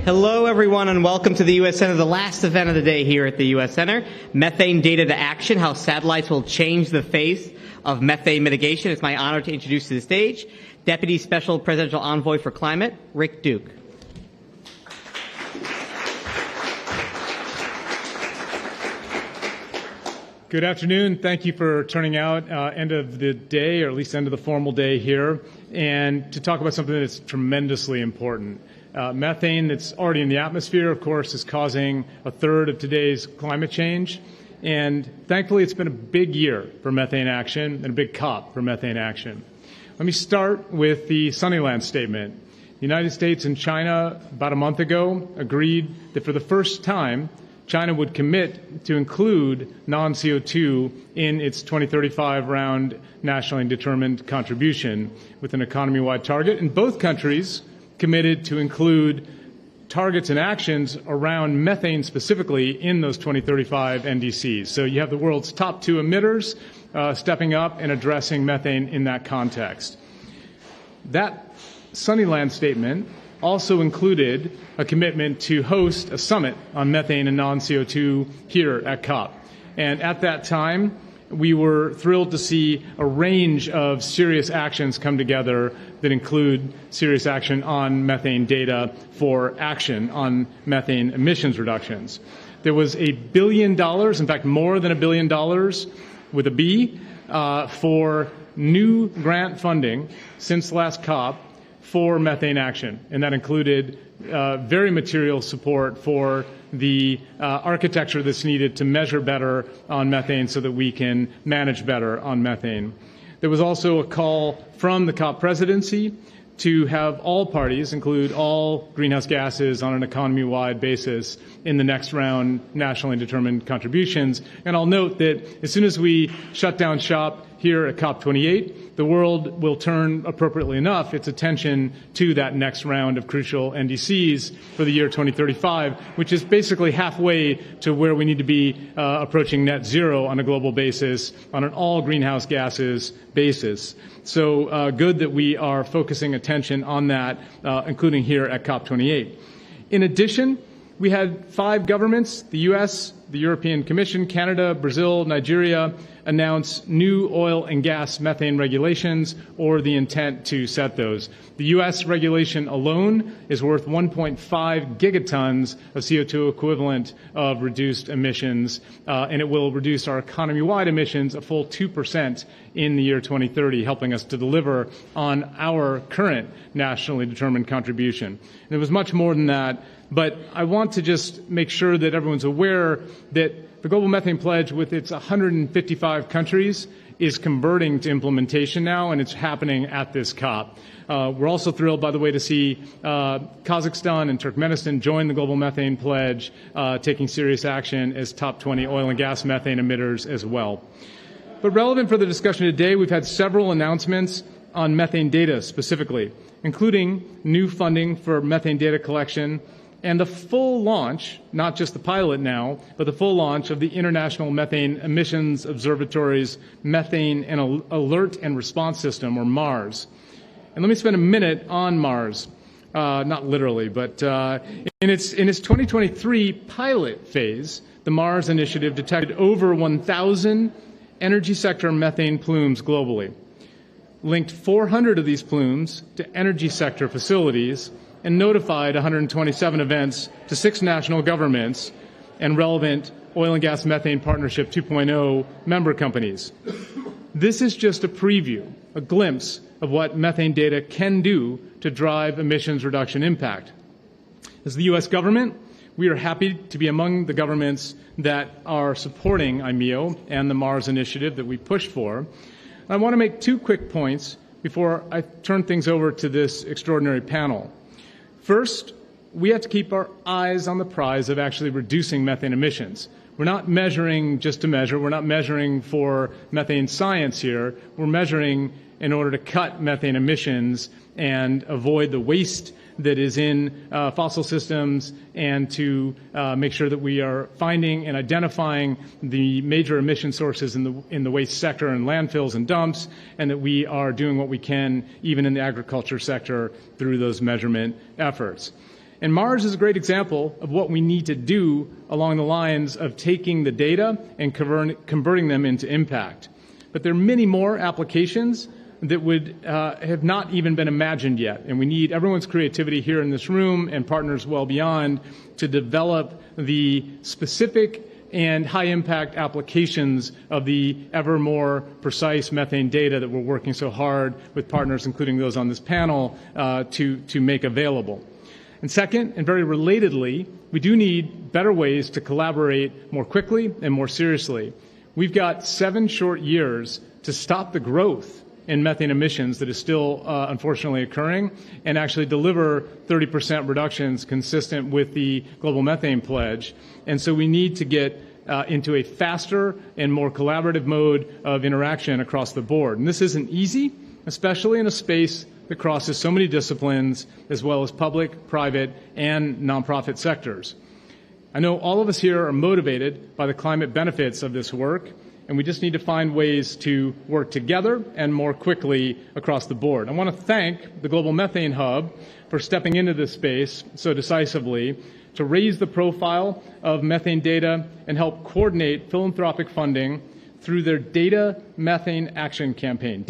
Hello, everyone, and welcome to the U.S. Center, the last event of the day here at the U.S. Center. Methane Data to Action, how satellites will change the face of methane mitigation. It's my honor to introduce to the stage Deputy Special Presidential Envoy for Climate, Rick Duke. Good afternoon. Thank you for turning out end of the day, or at least end of the formal day here, and to talk about something that's tremendously important. Methane that's already in the atmosphere, of course, is causing a third of today's climate change. And thankfully, it's been a big year for methane action and a big COP for methane action. Let me start with the Sunnyland statement. The United States and China, about a month ago, agreed that for the first time, China would commit to include non-CO2 in its 2035 round nationally determined contribution with an economy-wide target. And both countries committed to include targets and actions around methane specifically in those 2035 NDCs. So you have the world's top two emitters stepping up and addressing methane in that context. That Sunnyland statement also included a commitment to host a summit on methane and non-CO2 here at COP. And at that time, we were thrilled to see a range of serious actions come together that include serious action on methane data for action on methane emissions reductions. There was $1 billion, in fact more than $1 billion with a B, for new grant funding since last COP for methane action, and that included very material support for the architecture that's needed to measure better on methane so that we can manage better on methane. There was also a call from the COP presidency to have all parties include all greenhouse gases on an economy-wide basis in the next round nationally determined contributions. And I'll note that as soon as we shut down shop here at COP28, the world will turn, appropriately enough, its attention to that next round of crucial NDCs for the year 2035, which is basically halfway to where we need to be approaching net zero on a global basis on an all greenhouse gases basis. So good that we are focusing attention on that, including here at COP28. In addition, we had 5 governments, the U.S., the European Commission, Canada, Brazil, Nigeria, announce new oil and gas methane regulations or the intent to set those. The U.S. regulation alone is worth 1.5 gigatons of CO2 equivalent of reduced emissions, and it will reduce our economy-wide emissions a full 2% in the year 2030, helping us to deliver on our current nationally determined contribution. And it was much more than that, but I want to just make sure that everyone's aware that the Global Methane Pledge, with its 155 countries, is converting to implementation now, and it's happening at this COP. We're also thrilled, by the way, to see Kazakhstan and Turkmenistan join the Global Methane Pledge, taking serious action as top 20 oil and gas methane emitters as well. But relevant for the discussion today, we've had several announcements on methane data specifically, including new funding for methane data collection and the full launch, not just the pilot now, but the full launch of the International Methane Emissions Observatory's Methane Alert and Response System, or MARS. And let me spend a minute on MARS, not literally, but in its 2023 pilot phase, the MARS initiative detected over 1,000 energy sector methane plumes globally, linked 400 of these plumes to energy sector facilities, and notified 127 events to 6 national governments and relevant Oil and Gas Methane Partnership 2.0 member companies. This is just a preview, a glimpse of what methane data can do to drive emissions reduction impact. As the U.S. government, we are happy to be among the governments that are supporting IMEO and the MARS initiative that we pushed for. I want to make 2 quick points before I turn things over to this extraordinary panel. First, we have to keep our eyes on the prize of actually reducing methane emissions. We're not measuring just to measure. We're not measuring for methane science here. We're measuring in order to cut methane emissions and avoid the waste that is in fossil systems, and to make sure that we are finding and identifying the major emission sources in the waste sector and landfills and dumps, and that we are doing what we can even in the agriculture sector through those measurement efforts. And Mars is a great example of what we need to do along the lines of taking the data and converting them into impact. But there are many more applications that would have not even been imagined yet. And we need everyone's creativity here in this room and partners well beyond to develop the specific and high-impact applications of the ever more precise methane data that we're working so hard with partners, including those on this panel, to make available. And second, and very relatedly, we do need better ways to collaborate more quickly and more seriously. We've got 7 short years to stop the growth in methane emissions that is still unfortunately occurring and actually deliver 30% reductions consistent with the global methane pledge. And so we need to get into a faster and more collaborative mode of interaction across the board. And this isn't easy, especially in a space that crosses so many disciplines as well as public, private, and nonprofit sectors. I know all of us here are motivated by the climate benefits of this work, and we just need to find ways to work together and more quickly across the board. I want to thank the Global Methane Hub for stepping into this space so decisively to raise the profile of methane data and help coordinate philanthropic funding through their Data to Methane Action Campaign.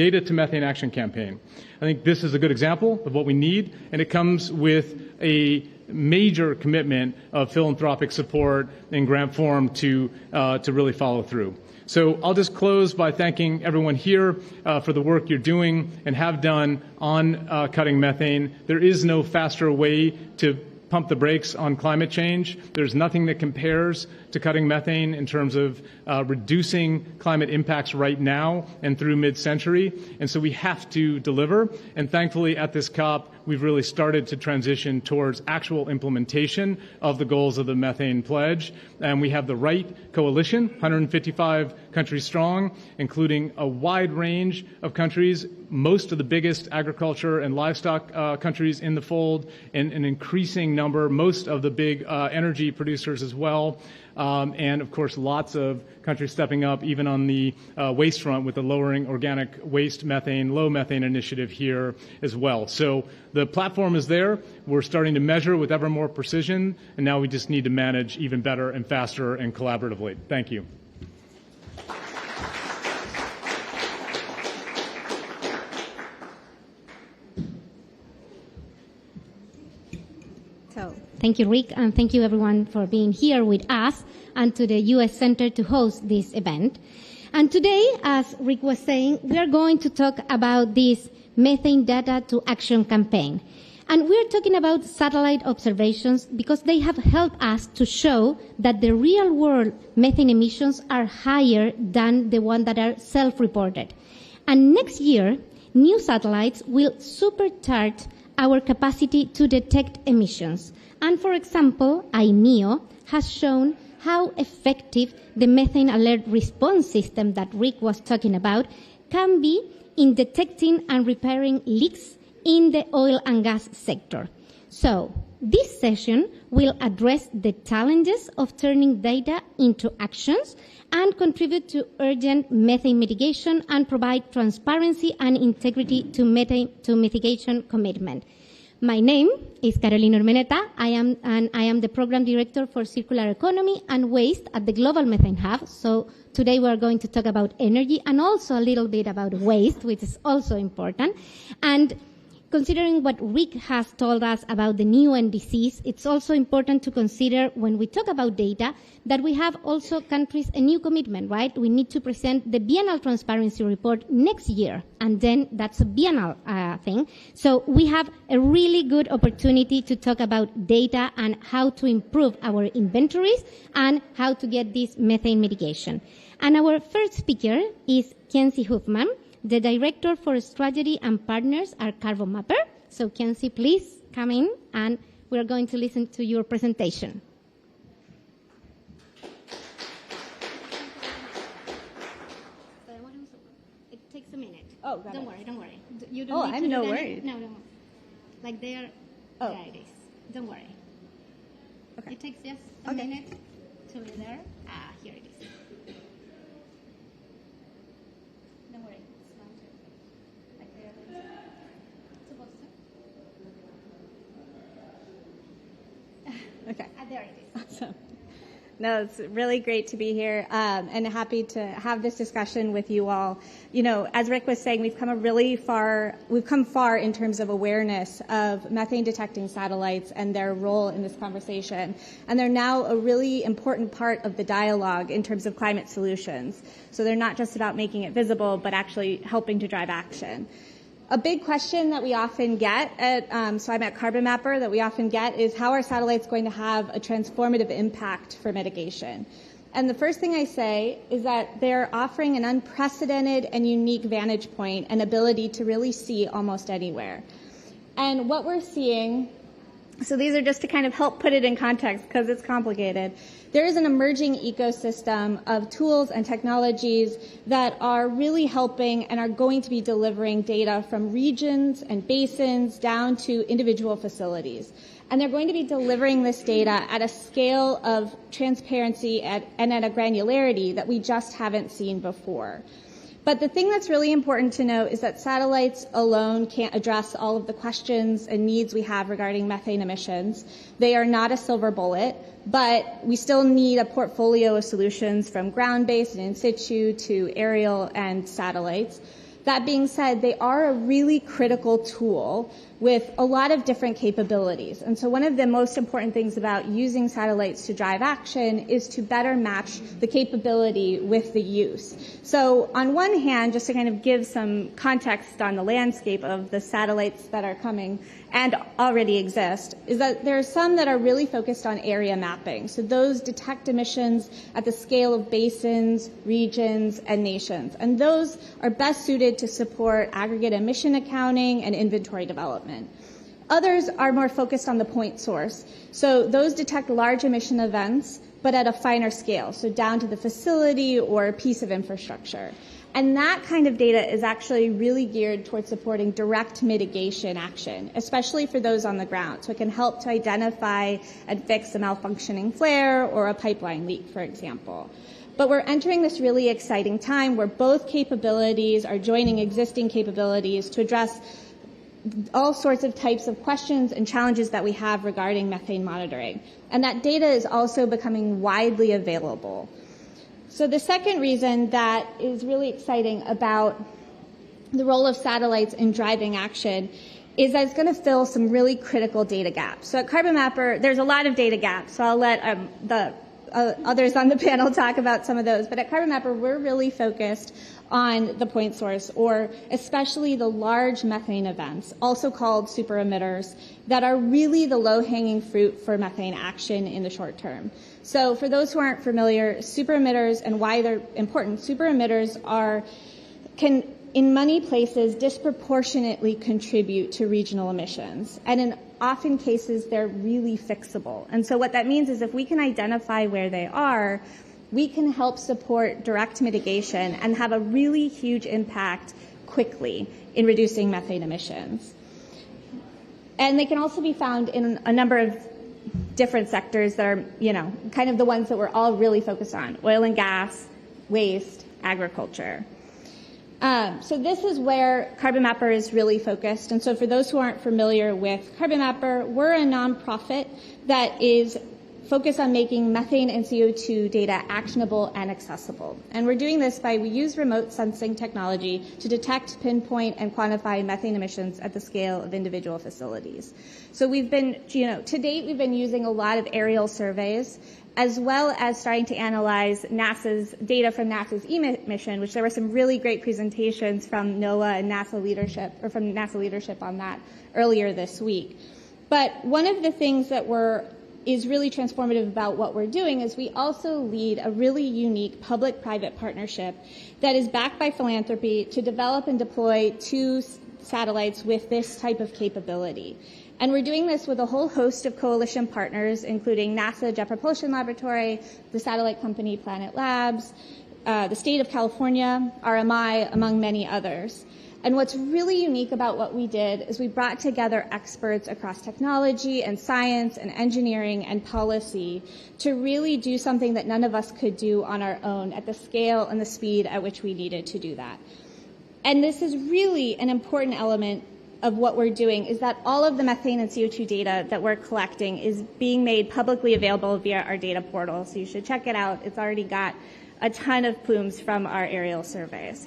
I think this is a good example of what we need, and it comes with a major commitment of philanthropic support in grant form to really follow through. So I'll just close by thanking everyone here for the work you're doing and have done on cutting methane. There is no faster way to pump the brakes on climate change. There's nothing that compares to cutting methane in terms of reducing climate impacts right now and through mid-century. And so we have to deliver. And thankfully at this COP, we've really started to transition towards actual implementation of the goals of the methane pledge. And we have the right coalition, 155 countries strong, including a wide range of countries, most of the biggest agriculture and livestock countries in the fold, and an increasing number, most of the big energy producers as well. And of course, lots of countries stepping up, even on the waste front with the Lowering Organic Waste Methane, Low Methane initiative here as well. So the platform is there. We're starting to measure with ever more precision, and now we just need to manage even better and faster and collaboratively. Thank you. Thank you, Rick, and thank you everyone for being here with us and to the U.S. Center to host this event. And today, as Rick was saying, we are going to talk about this Methane Data to Action campaign. And we're talking about satellite observations because they have helped us to show that the real-world methane emissions are higher than the ones that are self-reported. And next year, new satellites will supercharge our capacity to detect emissions. And for example, IMEO has shown how effective the Methane Alert Response System that Rick was talking about can be in detecting and repairing leaks in the oil and gas sector. So this session will address the challenges of turning data into actions and contribute to urgent methane mitigation and provide transparency and integrity to mitigation commitment. My name is Carolina Urmeneta. I am the Program Director for Circular Economy and Waste at the Global Methane Hub. So today we are going to talk about energy and also a little bit about waste, which is also important. And considering what Rick has told us about the new NDCs, it's also important to consider when we talk about data that we have also countries a new commitment, right? We need to present the biennial transparency report next year, and then that's a biennial thing. So we have a really good opportunity to talk about data and how to improve our inventories and how to get this methane mitigation. And our first speaker is Kenzie Huffman, the Director for Strategy and Partners at Carbon Mapper. So Kenzie, please come in, and we're going to listen to your presentation. It takes a minute. Oh, got don't it. worry, don't worry. You don't need I'm to no do that. worried. No. Like there, Oh. there it is. Don't worry. Okay. It takes just a Okay. minute to be there. Here it is. Don't worry. It's mounted. Like there it is. Supposed to. Okay. There it is. Awesome. No, it's really great to be here and happy to have this discussion with you all. You know, as Rick was saying, we've come far in terms of awareness of methane detecting satellites and their role in this conversation. And they're now a really important part of the dialogue in terms of climate solutions. So they're not just about making it visible, but actually helping to drive action. A big question that we often get so I'm at Carbon Mapper, that we often get is how are satellites going to have a transformative impact for mitigation? And the first thing I say is that they're offering an unprecedented and unique vantage point and ability to really see almost anywhere. And what we're seeing, so these are just to kind of help put it in context because it's complicated. There is an emerging ecosystem of tools and technologies that are really helping and are going to be delivering data from regions and basins down to individual facilities. And they're going to be delivering this data at a scale of transparency and at a granularity that we just haven't seen before. But the thing that's really important to note is that satellites alone can't address all of the questions and needs we have regarding methane emissions. They are not a silver bullet, but we still need a portfolio of solutions from ground-based and in situ to aerial and satellites. That being said, they are a really critical tool with a lot of different capabilities. And so one of the most important things about using satellites to drive action is to better match the capability with the use. So on one hand, just to kind of give some context on the landscape of the satellites that are coming and already exist, is that there are some that are really focused on area mapping. So those detect emissions at the scale of basins, regions, and nations. And those are best suited to support aggregate emission accounting and inventory development. Others are more focused on the point source. So those detect large emission events, but at a finer scale, so down to the facility or a piece of infrastructure. And that kind of data is actually really geared towards supporting direct mitigation action, especially for those on the ground. So it can help to identify and fix a malfunctioning flare or a pipeline leak, for example. But we're entering this really exciting time where both capabilities are joining existing capabilities to address all sorts of types of questions and challenges that we have regarding methane monitoring. And that data is also becoming widely available. So the second reason that is really exciting about the role of satellites in driving action is that it's going to fill some really critical data gaps. So at Carbon Mapper, there's a lot of data gaps, so I'll let the others on the panel talk about some of those. But at Carbon Mapper, we're really focused on the point source, or especially the large methane events, also called super emitters, that are really the low-hanging fruit for methane action in the short term. So for those who aren't familiar, super emitters and why they're important, super emitters can in many places disproportionately contribute to regional emissions. And in often cases, they're really fixable. And so what that means is if we can identify where they are, we can help support direct mitigation and have a really huge impact quickly in reducing methane emissions. And they can also be found in a number of different sectors that are, kind of the ones that we're all really focused on: oil and gas, waste, agriculture. So this is where Carbon Mapper is really focused. And so for those who aren't familiar with Carbon Mapper, we're a nonprofit that is focused on making methane and CO2 data actionable and accessible. And we're doing this we use remote sensing technology to detect, pinpoint, and quantify methane emissions at the scale of individual facilities. So we've been, to date, we've been using a lot of aerial surveys, as well as starting to analyze NASA's data from NASA's IMEO mission, which there were some really great presentations from NOAA and NASA leadership on that earlier this week. But one of the things that is really transformative about what we're doing is we also lead a really unique public-private partnership that is backed by philanthropy to develop and deploy 2 satellites with this type of capability. And we're doing this with a whole host of coalition partners, including NASA Jet Propulsion Laboratory, the satellite company Planet Labs, the state of California, RMI, among many others. And what's really unique about what we did is we brought together experts across technology and science and engineering and policy to really do something that none of us could do on our own at the scale and the speed at which we needed to do that. And this is really an important element of what we're doing is that all of the methane and CO2 data that we're collecting is being made publicly available via our data portal. So you should check it out. It's already got a ton of plumes from our aerial surveys.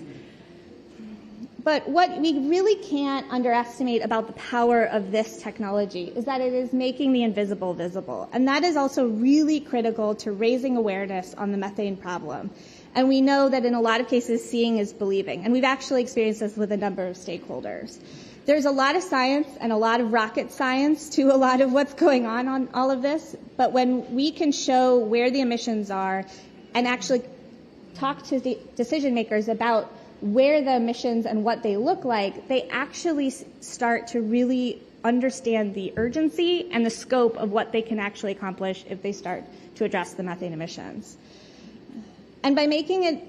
But what we really can't underestimate about the power of this technology is that it is making the invisible visible. And that is also really critical to raising awareness on the methane problem. And we know that in a lot of cases, seeing is believing. And we've actually experienced this with a number of stakeholders. There's a lot of science and a lot of rocket science to a lot of what's going on all of this. But when we can show where the emissions are and actually talk to the decision makers about where the emissions and what they look like, they actually start to really understand the urgency and the scope of what they can actually accomplish if they start to address the methane emissions. And by making it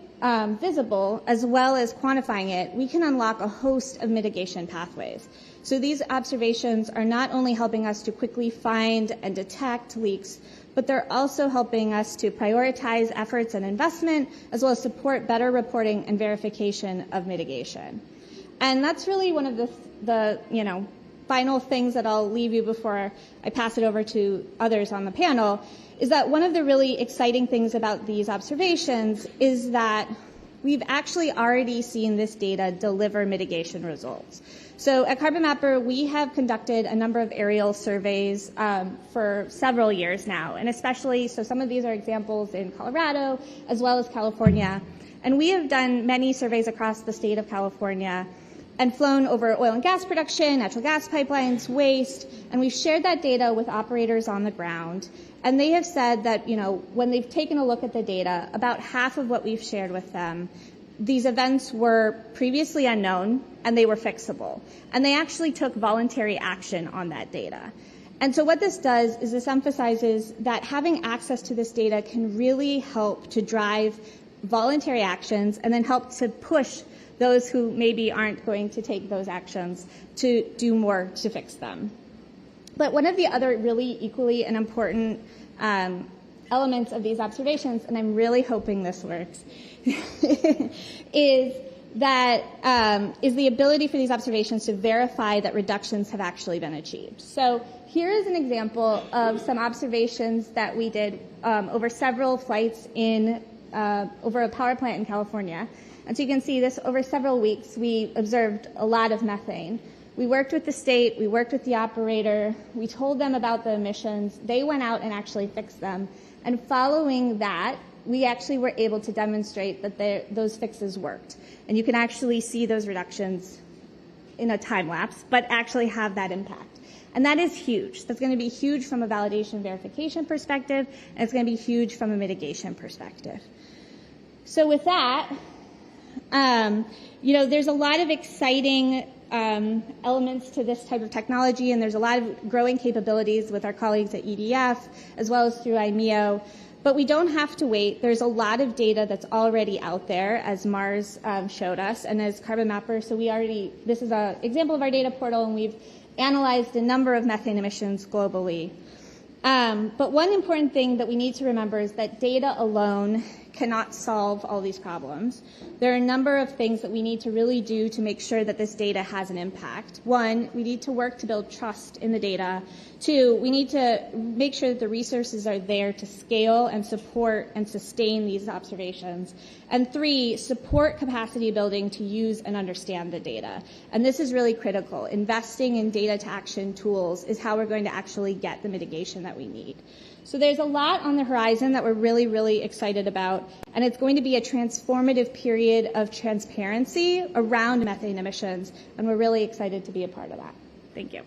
visible, as well as quantifying it, we can unlock a host of mitigation pathways. So these observations are not only helping us to quickly find and detect leaks, but they're also helping us to prioritize efforts and investment, as well as support better reporting and verification of mitigation. And that's really one of the final things that I'll leave you before I pass it over to others on the panel, is that one of the really exciting things about these observations is that we've actually already seen this data deliver mitigation results. So at Carbon Mapper, we have conducted a number of aerial surveys for several years now, and especially, so some of these are examples in Colorado as well as California. And we have done many surveys across the state of California and flown over oil and gas production, natural gas pipelines, waste, and we've shared that data with operators on the ground. And they have said that, when they've taken a look at the data, about half of what we've shared with them, these events were previously unknown and they were fixable. And they actually took voluntary action on that data. And so what this does is this emphasizes that having access to this data can really help to drive voluntary actions and then help to push those who maybe aren't going to take those actions to do more to fix them. But one of the other really equally and important elements of these observations, and I'm really hoping this works, is the ability for these observations to verify that reductions have actually been achieved. So here is an example of some observations that we did over several flights over a power plant in California. And so you can see this over several weeks, we observed a lot of methane. We worked with the state, we worked with the operator, we told them about the emissions, they went out and actually fixed them. And following that, we actually were able to demonstrate that those fixes worked. And you can actually see those reductions in a time lapse, but actually have that impact. And that is huge. That's going to be huge from a validation verification perspective, and it's going to be huge from a mitigation perspective. So with that, there's a lot of exciting elements to this type of technology, and there's a lot of growing capabilities with our colleagues at EDF, as well as through IMEO. But we don't have to wait. There's a lot of data that's already out there, as Mars showed us, and as Carbon Mapper. So this is an example of our data portal, and we've analyzed a number of methane emissions globally. But one important thing that we need to remember is that data alone cannot solve all these problems. There are a number of things that we need to really do to make sure that this data has an impact. One, we need to work to build trust in the data. Two, we need to make sure that the resources are there to scale and support and sustain these observations. And three, support capacity building to use and understand the data. And this is really critical. Investing in data to action tools is how we're going to actually get the mitigation that we need. So there's a lot on the horizon that we're really, really excited about, and it's going to be a transformative period of transparency around methane emissions, and we're really excited to be a part of that. Thank you.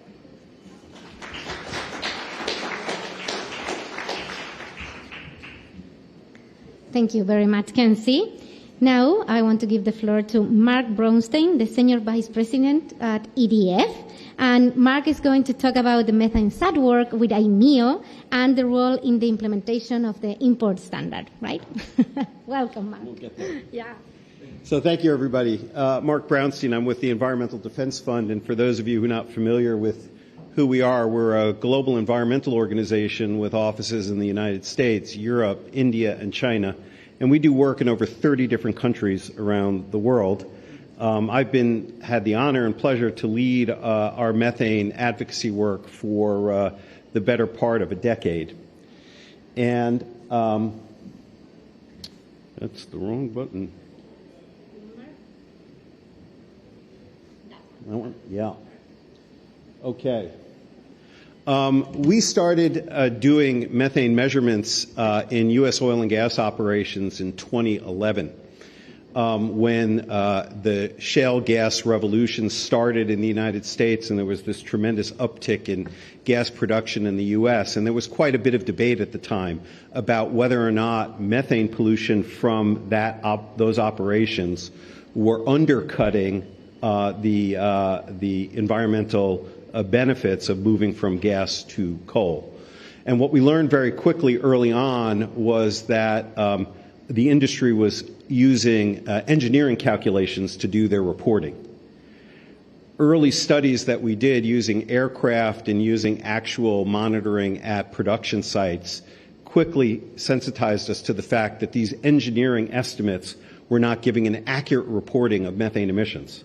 Thank you very much, Kenzie. Now I want to give the floor to Mark Brownstein, the Senior Vice President at EDF. And Mark is going to talk about the MethaneSAT work with IMEO and the role in the implementation of the import standard, right? Welcome, Mark. We'll get there. Yeah. So thank you, everybody. Mark Brownstein, I'm with the Environmental Defense Fund, and for those of you who are not familiar with who we are, we're a global environmental organization with offices in the United States, Europe, India, and China, and we do work in over 30 different countries around the world. I've had the honor and pleasure to lead our methane advocacy work for the better part of a decade. And that's the wrong button. That one? Yeah. Okay. We started doing methane measurements in U.S. oil and gas operations in 2011 when the shale gas revolution started in the United States, and there was this tremendous uptick in gas production in the U.S. And there was quite a bit of debate at the time about whether or not methane pollution from those operations were undercutting the environmental benefits of moving from gas to coal. And what we learned very quickly early on was that the industry was using engineering calculations to do their reporting. Early studies that we did using aircraft and using actual monitoring at production sites quickly sensitized us to the fact that these engineering estimates were not giving an accurate reporting of methane emissions.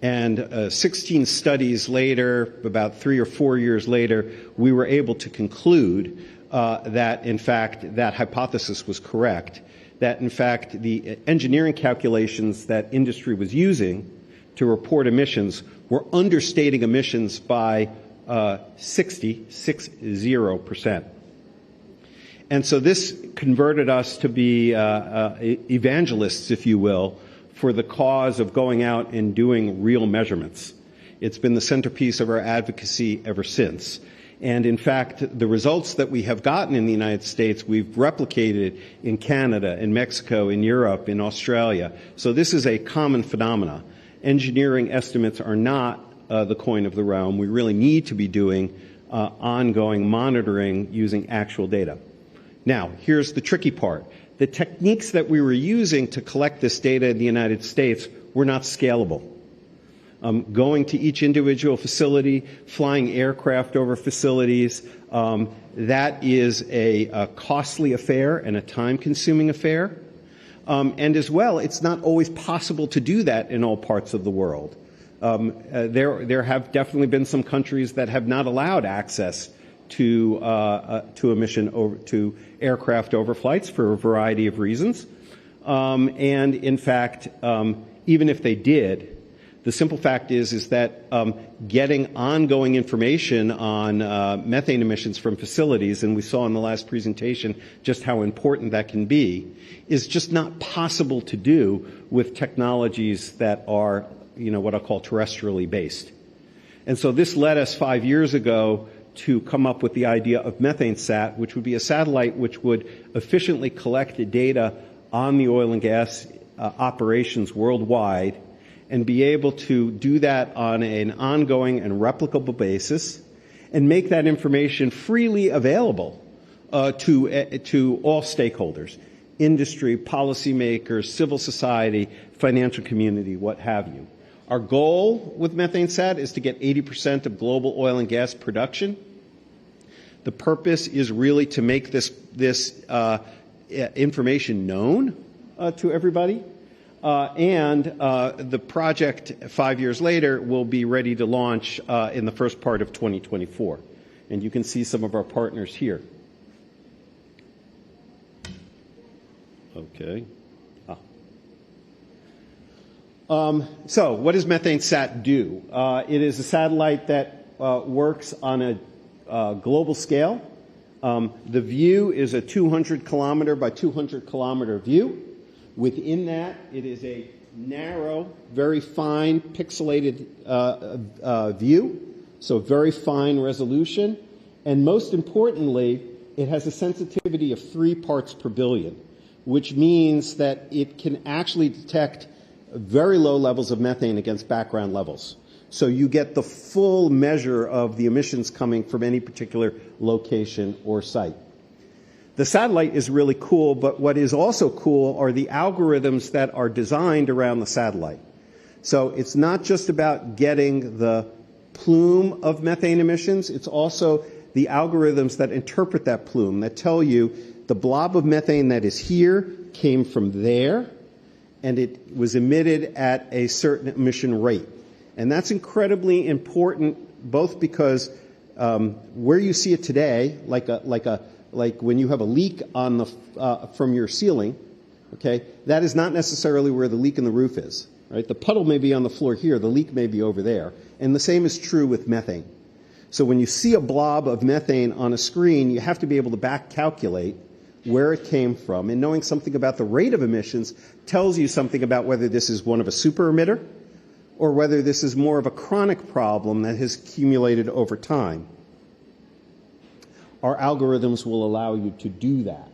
And 16 studies later, about 3 or 4 years later, we were able to conclude that, in fact, that hypothesis was correct, that, in fact, the engineering calculations that industry was using to report emissions were understating emissions by 60%. And so this converted us to be evangelists, if you will, for the cause of going out and doing real measurements. It's been the centerpiece of our advocacy ever since. And in fact, the results that we have gotten in the United States, we've replicated in Canada, in Mexico, in Europe, in Australia. So this is a common phenomena. Engineering estimates are not the coin of the realm. We really need to be doing ongoing monitoring using actual data. Now, here's the tricky part. The techniques that we were using to collect this data in the United States were not scalable. Going to each individual facility, flying aircraft over facilities, that is a costly affair and a time-consuming affair. And as well, it's not always possible to do that in all parts of the world. There have definitely been some countries that have not allowed access to aircraft overflights for a variety of reasons. And in fact, even if they did, the simple fact is that getting ongoing information on methane emissions from facilities, and we saw in the last presentation just how important that can be, is just not possible to do with technologies that are, what I'll call terrestrially based. And so this led us 5 years ago to come up with the idea of MethaneSAT, which would be a satellite which would efficiently collect the data on the oil and gas operations worldwide and be able to do that on an ongoing and replicable basis and make that information freely available to all stakeholders, industry, policymakers, civil society, financial community, what have you. Our goal with MethaneSAT is to get 80% of global oil and gas production. The purpose is really to make this information known to everybody. And the project 5 years later will be ready to launch in the first part of 2024. And you can see some of our partners here. Okay. So what does MethaneSAT do? It is a satellite that works on a global scale. The view is a 200 kilometer by 200 kilometer view. Within that, it is a narrow, very fine pixelated view, so very fine resolution. And most importantly, it has a sensitivity of 3 parts per billion, which means that it can actually detect very low levels of methane against background levels. So you get the full measure of the emissions coming from any particular location or site. The satellite is really cool, but what is also cool are the algorithms that are designed around the satellite. So it's not just about getting the plume of methane emissions, it's also the algorithms that interpret that plume, that tell you the blob of methane that is here came from there, and it was emitted at a certain emission rate. And that's incredibly important, both because where you see it today, like when you have a leak on the from your ceiling, okay, that is not necessarily where the leak in the roof is. Right? The puddle may be on the floor here, the leak may be over there. And the same is true with methane. So when you see a blob of methane on a screen, you have to be able to back calculate where it came from. And knowing something about the rate of emissions tells you something about whether this is one of a super emitter or whether this is more of a chronic problem that has accumulated over time. Our algorithms will allow you to do that.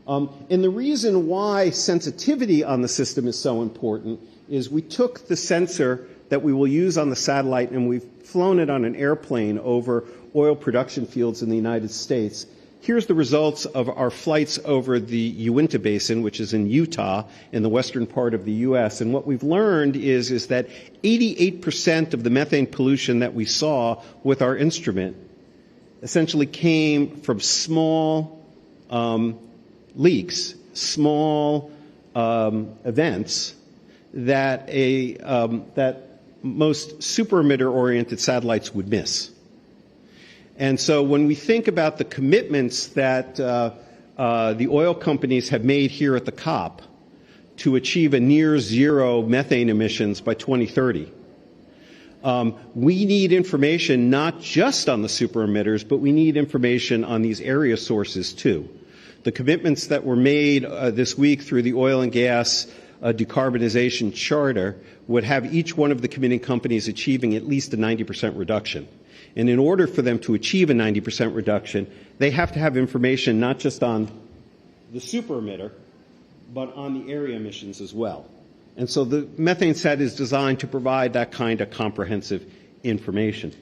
And the reason why sensitivity on the system is so important is we took the sensor that we will use on the satellite and we've flown it on an airplane over oil production fields in the United States. Here's the results of our flights over the Uinta Basin, which is in Utah, in the western part of the U.S. And what we've learned is that 88% of the methane pollution that we saw with our instrument essentially came from small leaks, small events that that most super emitter-oriented satellites would miss. And so when we think about the commitments that the oil companies have made here at the COP to achieve a near zero methane emissions by 2030, we need information not just on the super emitters, but we need information on these area sources too. The commitments that were made this week through the Oil and Gas Decarbonization Charter would have each one of the committing companies achieving at least a 90% reduction. And in order for them to achieve a 90% reduction, they have to have information not just on the super emitter, but on the area emissions as well. And so the MethaneSAT is designed to provide that kind of comprehensive information.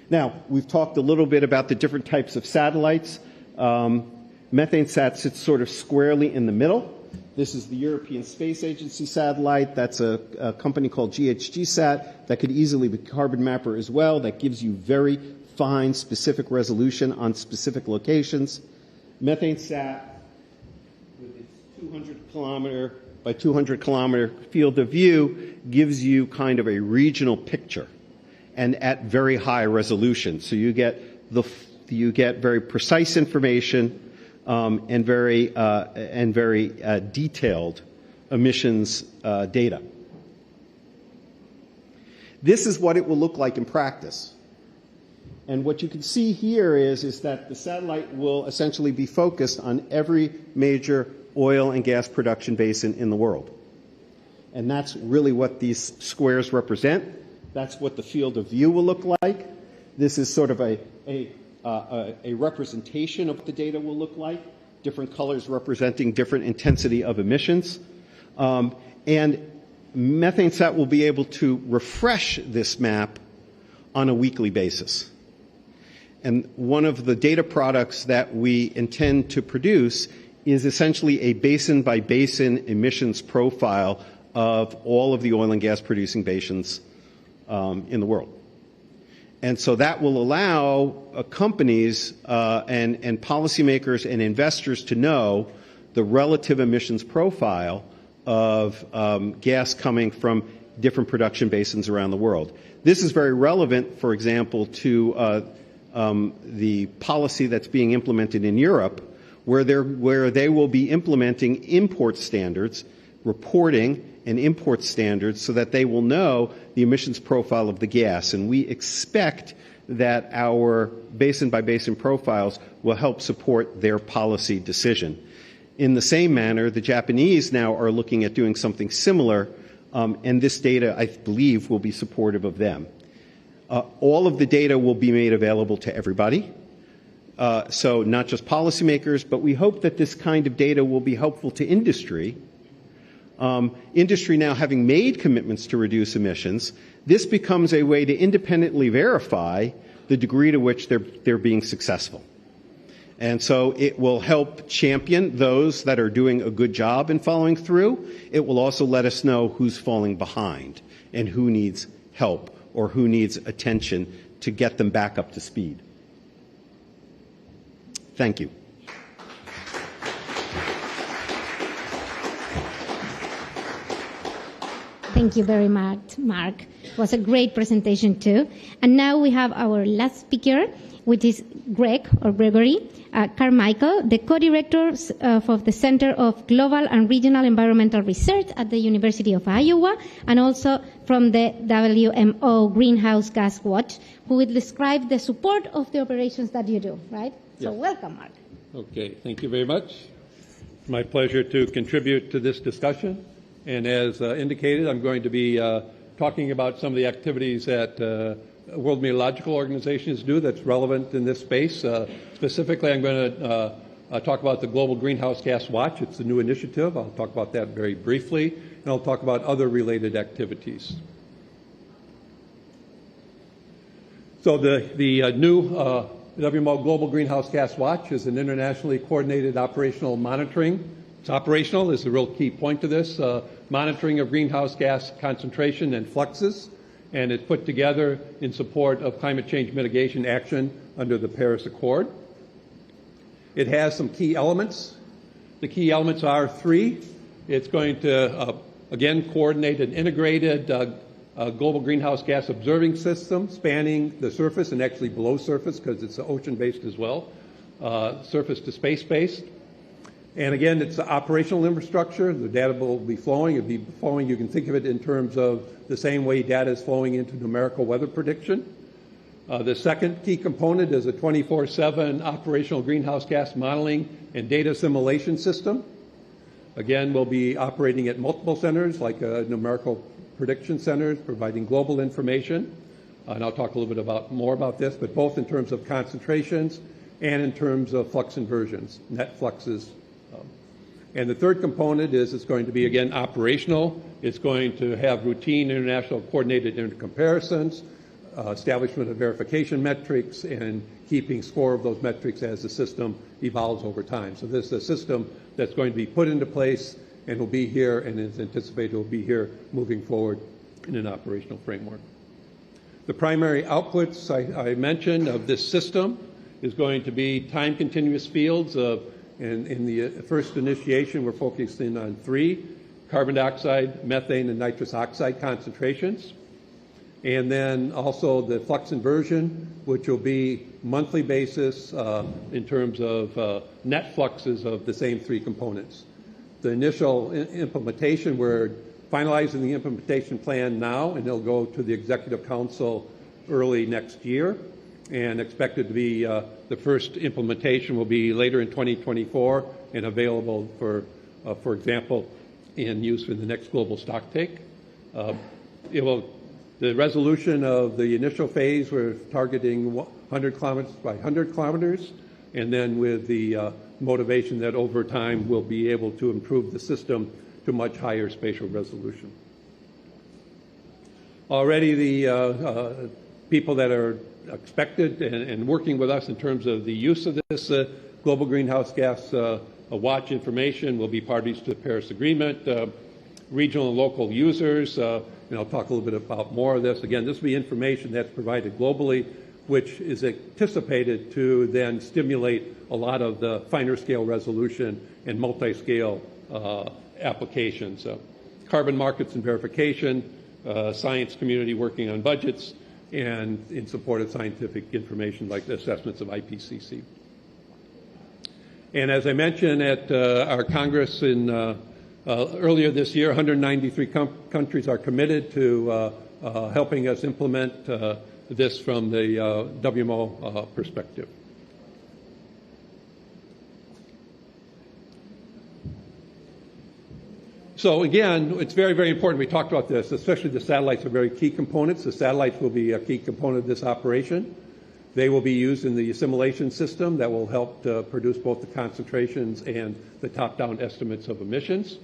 Now, we've talked a little bit about the different types of satellites. MethaneSAT sits sort of squarely in the middle. This is the European Space Agency satellite. That's a company called GHGSat that could easily be carbon mapper as well. That gives you very fine, specific resolution on specific locations. MethaneSAT, with its 200-kilometer by 200-kilometer field of view, gives you kind of a regional picture, and at very high resolution. So you get very precise information and very detailed emissions data. This is what it will look like in practice. And what you can see here is that the satellite will essentially be focused on every major oil and gas production basin in the world. And that's really what these squares represent. That's what the field of view will look like. This is sort of a representation of what the data will look like, different colors representing different intensity of emissions. And MethaneSAT will be able to refresh this map on a weekly basis. And one of the data products that we intend to produce is essentially a basin-by-basin emissions profile of all of the oil and gas producing basins in the world. And so that will allow companies and policymakers and investors to know the relative emissions profile of gas coming from different production basins around the world. This is very relevant, for example, to the policy that's being implemented in Europe, where they will be implementing import standards, reporting and import standards, so that they will know the emissions profile of the gas. And we expect that our basin-by-basin profiles will help support their policy decision. In the same manner, the Japanese now are looking at doing something similar, and this data, I believe, will be supportive of them. All of the data will be made available to everybody, so not just policymakers, but we hope that this kind of data will be helpful to industry. Industry now having made commitments to reduce emissions, this becomes a way to independently verify the degree to which they're being successful. And so it will help champion those that are doing a good job in following through. It will also let us know who's falling behind and who needs help or who needs attention to get them back up to speed. Thank you. Thank you very much, Mark. It was a great presentation too. And now we have our last speaker, which is Gregory Carmichael, the co-director of the Center of Global and Regional Environmental Research at the University of Iowa, and also from the WMO Greenhouse Gas Watch, who will describe the support of the operations that you do, right? Yes. So welcome, Mark. Okay, thank you very much. It's my pleasure to contribute to this discussion. And as indicated, I'm going to be talking about some of the activities that World Meteorological Organizations do that's relevant in this space. Specifically, I'm going to talk about the Global Greenhouse Gas Watch. It's a new initiative. I'll talk about that very briefly, and I'll talk about other related activities. So the new WMO Global Greenhouse Gas Watch is an internationally coordinated operational monitoring. It's operational is the real key point to this, monitoring of greenhouse gas concentration and fluxes, and it's put together in support of climate change mitigation action under the Paris Accord. It has some key elements. The key elements are three. It's going to, again, coordinate an integrated global greenhouse gas observing system spanning the surface and actually below surface because it's ocean-based as well, surface to space-based. And again, it's operational infrastructure. The data will be flowing. It'll be flowing. You can think of it in terms of the same way data is flowing into numerical weather prediction. The second key component is a 24/7 operational greenhouse gas modeling and data assimilation system. Again, we'll be operating at multiple centers like numerical prediction centers, providing global information. And I'll talk a little bit more about this, but both in terms of concentrations and in terms of flux inversions, net fluxes. And the third component is it's going to be, again, operational. It's going to have routine international coordinated comparisons, establishment of verification metrics, and keeping score of those metrics as the system evolves over time. So this is a system that's going to be put into place and will be here, and is anticipated will be here moving forward in an operational framework. The primary outputs I mentioned of this system is going to be time continuous fields of, and in the first initiation, we're focusing on 3, carbon dioxide, methane, and nitrous oxide concentrations. And then also the flux inversion, which will be monthly basis in terms of net fluxes of the same 3 components. The initial implementation, we're finalizing the implementation plan now, and it'll go to the Executive Council early next year, and expected to be the first implementation will be later in 2024 and available for example, in use in the next global stocktake. The resolution of the initial phase, we're targeting 100 kilometers by 100 kilometers, and then with the motivation that over time we'll be able to improve the system to much higher spatial resolution. Already the people that are expected and working with us in terms of the use of this global greenhouse gas watch information will be parties to the Paris Agreement, regional and local users, and I'll talk a little bit about more of this. Again, this will be information that's provided globally, which is anticipated to then stimulate a lot of the finer scale resolution and multi-scale applications. Carbon markets and verification, science community working on budgets, and in support of scientific information like the assessments of IPCC. And as I mentioned at our Congress in earlier this year, 193 countries are committed to helping us implement this from the WMO perspective. So again, it's very, very important. We talked about this, especially the satellites are very key components. The satellites will be a key component of this operation. They will be used in the assimilation system that will help to produce both the concentrations and the top-down estimates of emissions.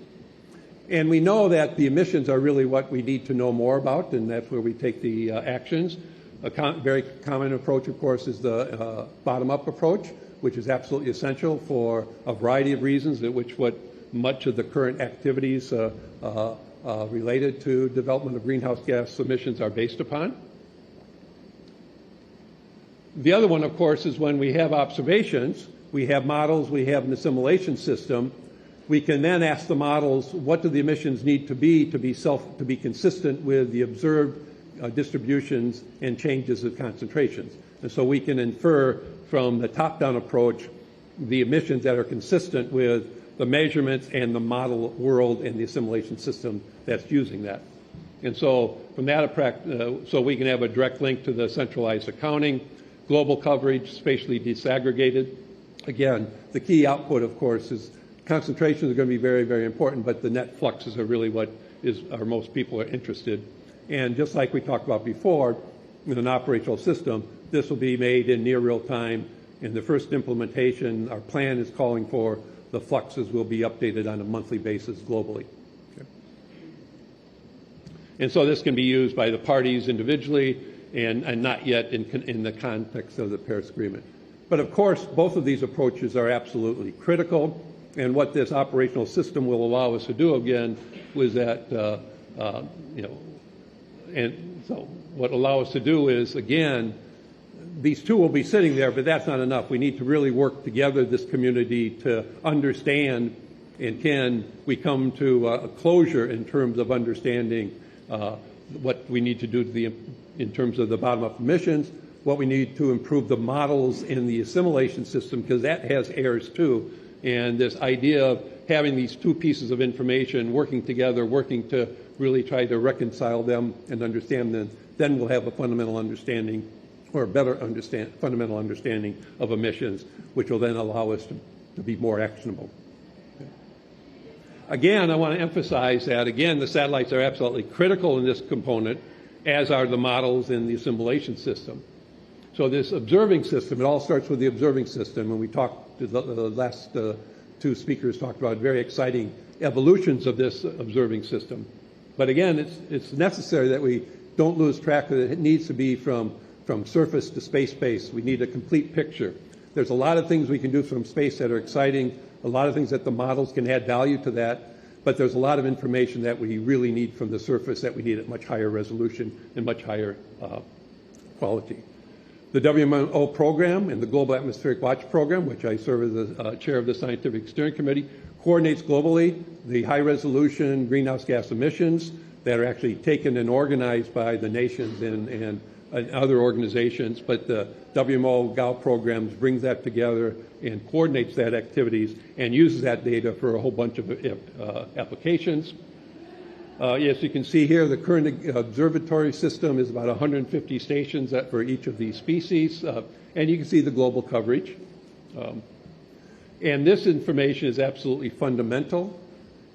And we know that the emissions are really what we need to know more about, and that's where we take the actions. A very common approach, of course, is the bottom-up approach, which is absolutely essential for a variety of reasons, what much of the current activities related to development of greenhouse gas emissions are based upon. The other one, of course, is when we have observations, we have models, we have an assimilation system we can then ask the models, what do the emissions need to be consistent with the observed distributions and changes of concentrations. And so we can infer from the top-down approach the emissions that are consistent with the measurements and the model world and the assimilation system that's using that. And so from that, so we can have a direct link to the centralized accounting, global coverage, spatially disaggregated. Again, the key output, of course, is concentrations are going to be very, very important, but the net fluxes are really what most people are interested. And just like we talked about before, with an operational system, this will be made in near real time. In the first implementation, our plan is calling for the fluxes will be updated on a monthly basis globally. Okay. And so this can be used by the parties individually and not yet in the context of the Paris Agreement. But of course, both of these approaches are absolutely critical. And what this operational system will allow us to do again was that, and so what allow us to do is, again, these two will be sitting there, but that's not enough. We need to really work together, this community, to understand, and can we come to a closure in terms of understanding what we need to do in terms of the bottom-up emissions, what we need to improve the models in the assimilation system, because that has errors too. And this idea of having these two pieces of information working together, working to really try to reconcile them and understand them, then we'll have a fundamental understanding, or a better fundamental understanding of emissions, which will then allow us to be more actionable. Again, I want to emphasize that, again, the satellites are absolutely critical in this component, as are the models in the assimilation system. So this observing system, it all starts with the observing system, and we talked, the last two speakers talked about very exciting evolutions of this observing system. But again, it's necessary that we don't lose track of it. It needs to be from surface to space-based. We need a complete picture. There's a lot of things we can do from space that are exciting, a lot of things that the models can add value to that, but there's a lot of information that we really need from the surface that we need at much higher resolution and much higher quality. The WMO program and the Global Atmospheric Watch program, which I serve as the chair of the Scientific Steering Committee, coordinates globally the high-resolution greenhouse gas emissions that are actually taken and organized by the nations and other organizations, but the WMO GAO programs brings that together and coordinates that activities and uses that data for a whole bunch of applications. Yes, you can see here the current observatory system is about 150 stations for each of these species, and you can see the global coverage. And this information is absolutely fundamental.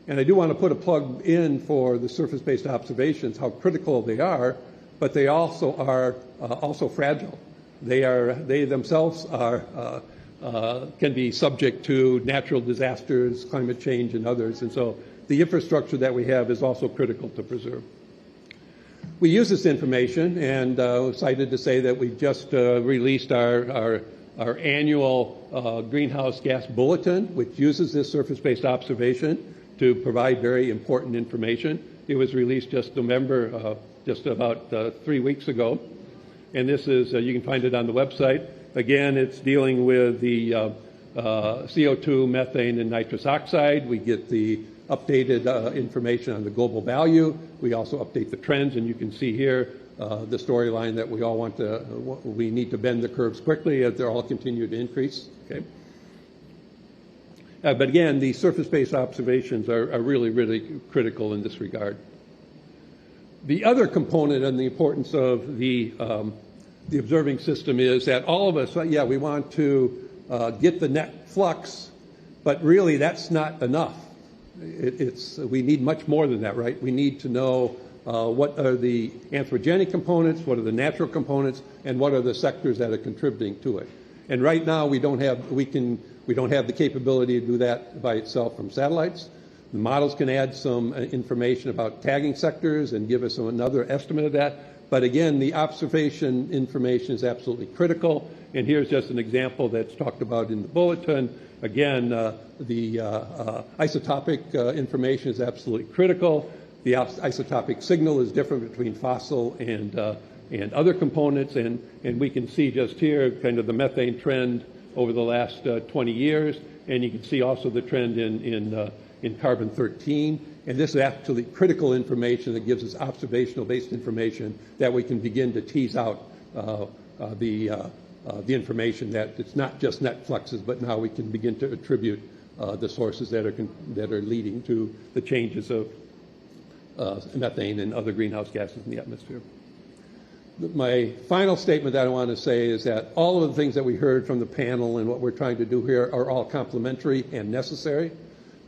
And I do want to put a plug in for the surface-based observations, how critical they are, but they also are also fragile. They themselves can be subject to natural disasters, climate change, and others. And so the infrastructure that we have is also critical to preserve. We use this information, and excited to say that we just released our annual greenhouse gas bulletin, which uses this surface-based observation to provide very important information. It was released just November, just about 3 weeks ago. And this is, you can find it on the website. Again, it's dealing with the CO2, methane, and nitrous oxide. We get the updated information on the global value. We also update the trends, and you can see here the storyline that we all we need to bend the curves quickly as they all continue to increase. Okay. But again, the surface-based observations are really, really critical in this regard. The other component and the importance of the observing system is that all of us, yeah, we want to get the net flux, but really that's not enough. We need much more than that, right? We need to know what are the anthropogenic components, what are the natural components, and what are the sectors that are contributing to it. And right now we don't have the capability to do that by itself from satellites. The models can add some information about tagging sectors and give us another estimate of that. But again, the observation information is absolutely critical. And here's just an example that's talked about in the bulletin. Again, the isotopic information is absolutely critical. The isotopic signal is different between fossil and other components. And we can see just here kind of the methane trend over the last 20 years. And you can see also the trend in carbon-13. And this is actually critical information that gives us observational-based information that we can begin to tease out the information that it's not just net fluxes, but now we can begin to attribute the sources that are leading to the changes of methane and other greenhouse gases in the atmosphere. My final statement that I want to say is that all of the things that we heard from the panel and what we're trying to do here are all complementary and necessary.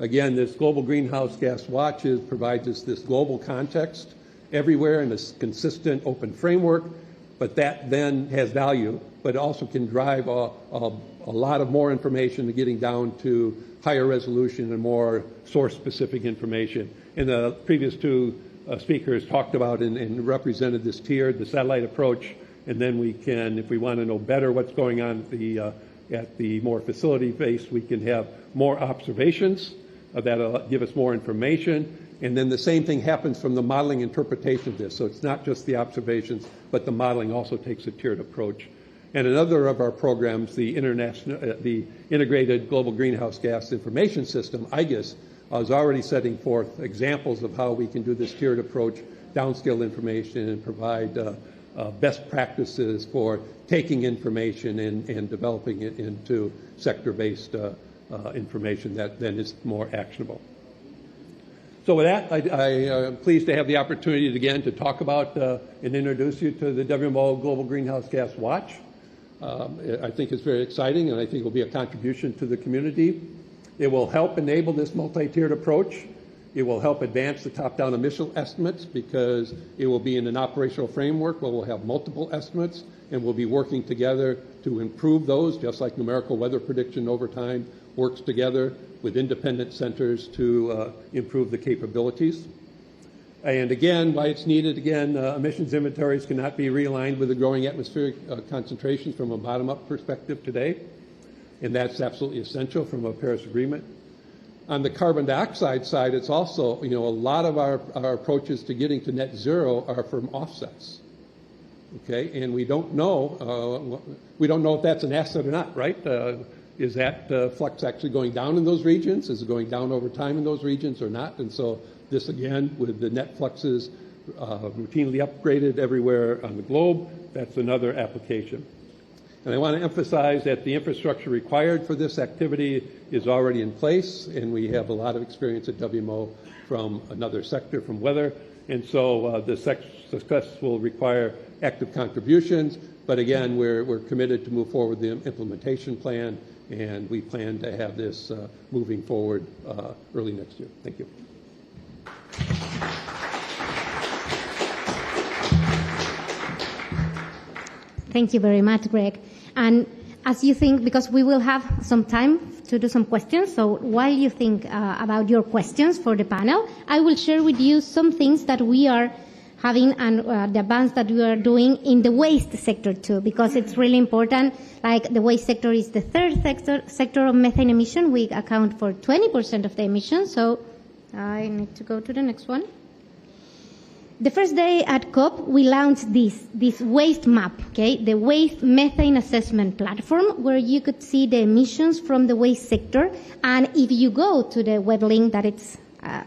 Again, this Global Greenhouse Gas Watch provides us this global context everywhere in a consistent open framework, but that then has value, but it also can drive a lot of more information to getting down to higher resolution and more source-specific information. And the previous two speakers talked about and represented this tiered, the satellite approach, and then we can, if we want to know better what's going on at the more facility-based, we can have more observations that'll give us more information. And then the same thing happens from the modeling interpretation of this. So it's not just the observations, but the modeling also takes a tiered approach. And another of our programs, the Integrated Global Greenhouse Gas Information System, IGGIS, is already setting forth examples of how we can do this tiered approach, downscale information, and provide best practices for taking information and developing it into sector-based information that then is more actionable. So with that, I am pleased to have the opportunity again to talk about and introduce you to the WMO Global Greenhouse Gas Watch. I think it's very exciting, and I think it will be a contribution to the community. It will help enable this multi-tiered approach. It will help advance the top-down emission estimates because it will be in an operational framework where we'll have multiple estimates, and we'll be working together to improve those, just like numerical weather prediction over time works together with independent centers to improve the capabilities. And again, why it's needed, again, emissions inventories cannot be realigned with the growing atmospheric concentrations from a bottom-up perspective today. And that's absolutely essential from a Paris Agreement. On the carbon dioxide side, it's also, a lot of our approaches to getting to net zero are from offsets. Okay, and we don't know if that's an asset or not, right? Is that flux actually going down in those regions? Is it going down over time in those regions or not? And so this, again, with the net fluxes routinely upgraded everywhere on the globe, that's another application. And I want to emphasize that the infrastructure required for this activity is already in place, and we have a lot of experience at WMO from another sector, from weather. And so the success will require active contributions. But again, we're committed to move forward the implementation plan, and we plan to have this moving forward early next year. Thank you. Thank you very much, Greg. And as you think, because we will have some time to do some questions, so while you think about your questions for the panel, I will share with you some things that we are having and the advance that we are doing in the waste sector too, because it's really important. Like the waste sector is the third sector of methane emission. We account for 20% of the emissions, so I need to go to the next one. The first day at COP, we launched this waste map, okay, the waste methane assessment platform, where you could see the emissions from the waste sector. And if you go to the web link that it's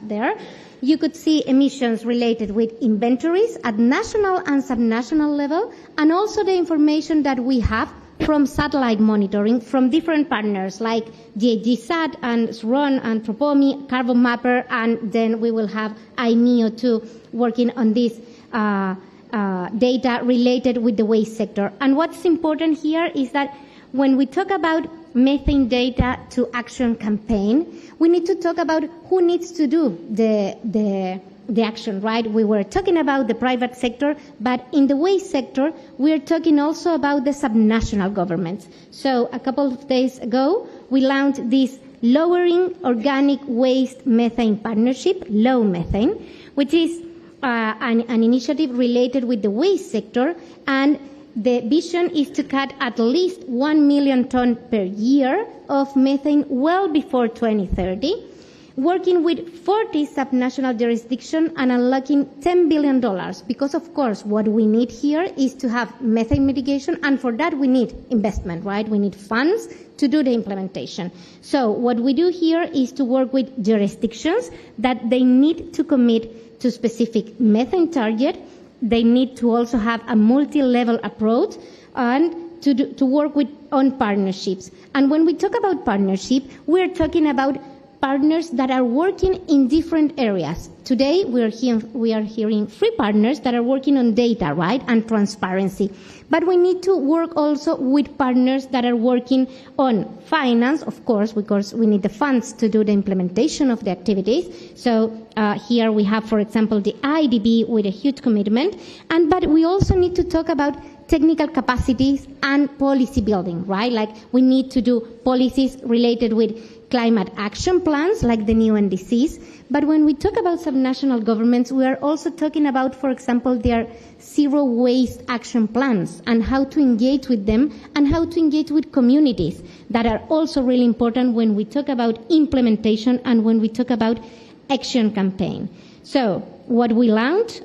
there, you could see emissions related with inventories at national and subnational level, and also the information that we have from satellite monitoring from different partners like GHGSat and SRON and Tropomi, Carbon Mapper, and then we will have IMEO too working on this data related with the waste sector. And what's important here is that when we talk about methane data to action campaign, we need to talk about who needs to do the action, right? We were talking about the private sector, but in the waste sector, we're talking also about the subnational governments. So a couple of days ago, we launched this Lowering Organic Waste Methane Partnership, Low Methane, which is an initiative related with the waste sector, and the vision is to cut at least 1 million tons per year of methane well before 2030. working with 40 subnational jurisdictions and unlocking $10 billion. Because, of course, what we need here is to have methane mitigation, and for that we need investment, right? We need funds to do the implementation. So what we do here is to work with jurisdictions that they need to commit to specific methane target. They need to also have a multi-level approach and to work on partnerships. And when we talk about partnership, we're talking about partners that are working in different areas. Today, we are hearing three partners that are working on data, right, and transparency. But we need to work also with partners that are working on finance, of course, because we need the funds to do the implementation of the activities. So here we have, for example, the IDB with a huge commitment. But we also need to talk about technical capacities and policy building, right? Like we need to do policies related with climate action plans like the new NDCs. But when we talk about subnational governments, we are also talking about, for example, their zero waste action plans and how to engage with them and how to engage with communities that are also really important when we talk about implementation and when we talk about action campaign. So what we launched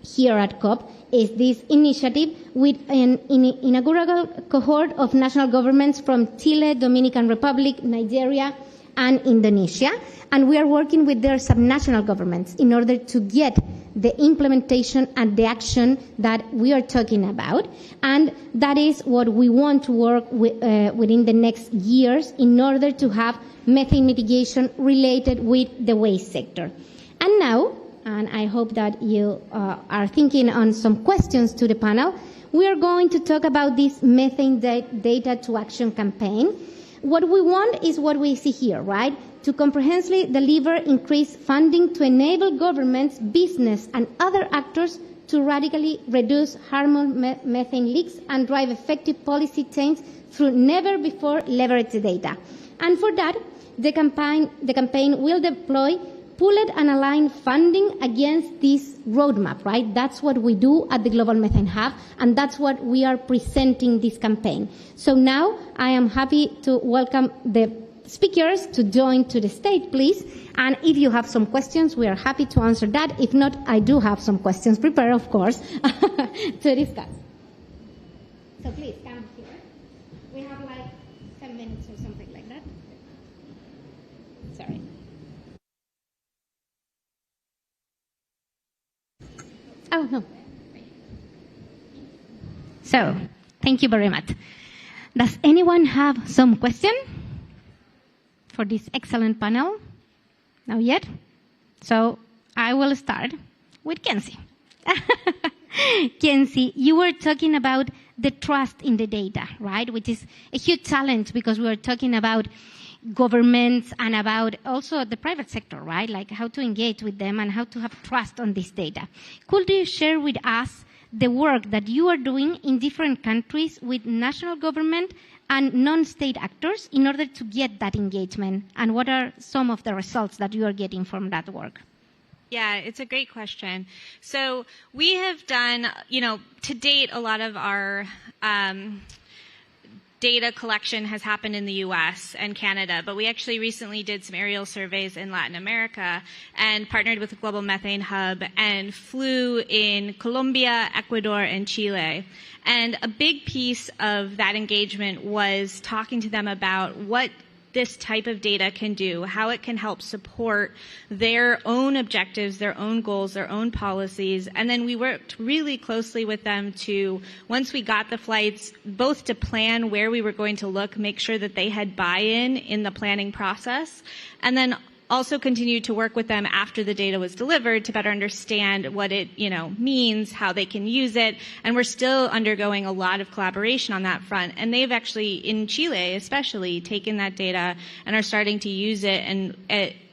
here at COP is this initiative with an inaugural cohort of national governments from Chile, Dominican Republic, Nigeria, and Indonesia. And we are working with their subnational governments in order to get the implementation and the action that we are talking about. And that is what we want to work with, within the next years in order to have methane mitigation related with the waste sector. And now, and I hope that you are thinking on some questions to the panel, we are going to talk about this methane data to action campaign. What we want is what we see here, right? To comprehensively deliver increased funding to enable governments, business, and other actors to radically reduce harmful methane leaks and drive effective policy change through never-before leveraged data. And for that, the campaign will deploy pooled and aligned funding against this roadmap, right? That's what we do at the Global Methane Hub, and that's what we are presenting this campaign. So now I am happy to welcome the speakers to join to the stage, please. And if you have some questions, we are happy to answer that. If not, I do have some questions prepared, of course, to discuss. So please, come here. We have like 10 minutes or something like that. Sorry. Oh, no. So, thank you very much. Does anyone have some question for this excellent panel? Not yet? So, I will start with Kenzie. Kenzie, you were talking about the trust in the data, right? Which is a huge challenge because we were talking about governments and about also the private sector, right? Like how to engage with them and how to have trust on this data. Could you share with us the work that you are doing in different countries with national government and non-state actors in order to get that engagement? And what are some of the results that you are getting from that work? Yeah, it's a great question. So we have done, to date, a lot of our data collection has happened in the U.S. and Canada, but we actually recently did some aerial surveys in Latin America and partnered with the Global Methane Hub and flew in Colombia, Ecuador, and Chile. And a big piece of that engagement was talking to them about what this type of data can do, how it can help support their own objectives, their own goals, their own policies. And then we worked really closely with them to, once we got the flights, both to plan where we were going to look, make sure that they had buy-in in the planning process, and then also continued to work with them after the data was delivered to better understand what it, means, how they can use it. And we're still undergoing a lot of collaboration on that front. And they've actually, in Chile especially, taken that data and are starting to use it and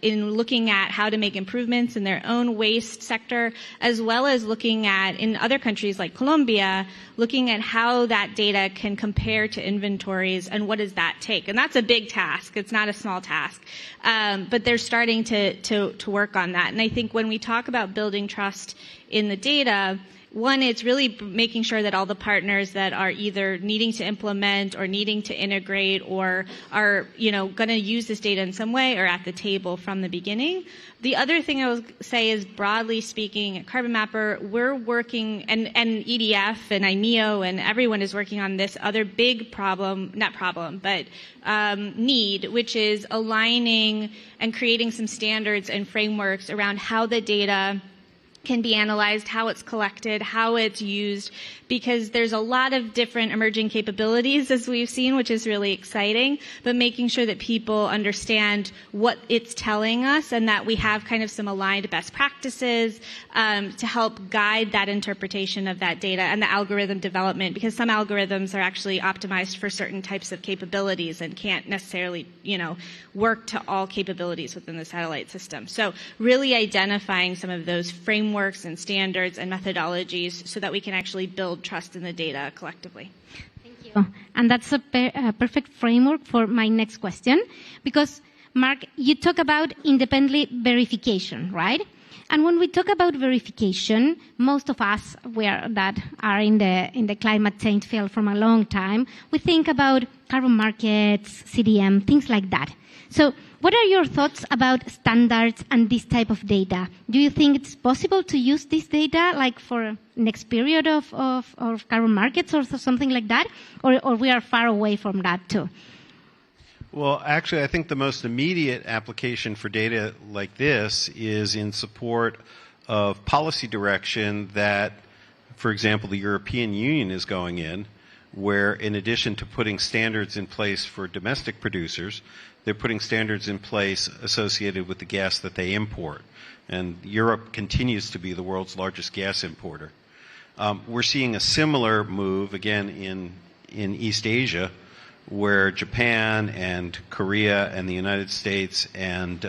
in looking at how to make improvements in their own waste sector, as well as looking at, in other countries like Colombia, looking at how that data can compare to inventories and what does that take. And that's a big task. It's not a small task. But they're starting to work on that. And I think when we talk about building trust in the data, one, it's really making sure that all the partners that are either needing to implement or needing to integrate or are, going to use this data in some way are at the table from the beginning. The other thing I will say is, broadly speaking, at Carbon Mapper, we're working, and EDF and IMEO and everyone is working on this other big need, which is aligning and creating some standards and frameworks around how the data can be analyzed, how it's collected, how it's used, because there's a lot of different emerging capabilities, as we've seen, which is really exciting, but making sure that people understand what it's telling us and that we have kind of some aligned best practices to help guide that interpretation of that data and the algorithm development, because some algorithms are actually optimized for certain types of capabilities and can't necessarily, work to all capabilities within the satellite system. So really identifying some of those frameworks and standards and methodologies so that we can actually build trust in the data collectively. Thank you. And that's a perfect framework for my next question, because Mark, you talk about independent verification, right? And when we talk about verification, most of us that are in the climate change field from a long time, we think about carbon markets, CDM, things like that. So what are your thoughts about standards and this type of data? Do you think it's possible to use this data like for next period of carbon markets or something like that? Or we are far away from that too? Well, actually, I think the most immediate application for data like this is in support of policy direction that, for example, the European Union is going in, where in addition to putting standards in place for domestic producers, they're putting standards in place associated with the gas that they import. And Europe continues to be the world's largest gas importer. We're seeing a similar move, again, in East Asia, where Japan and Korea and the United States and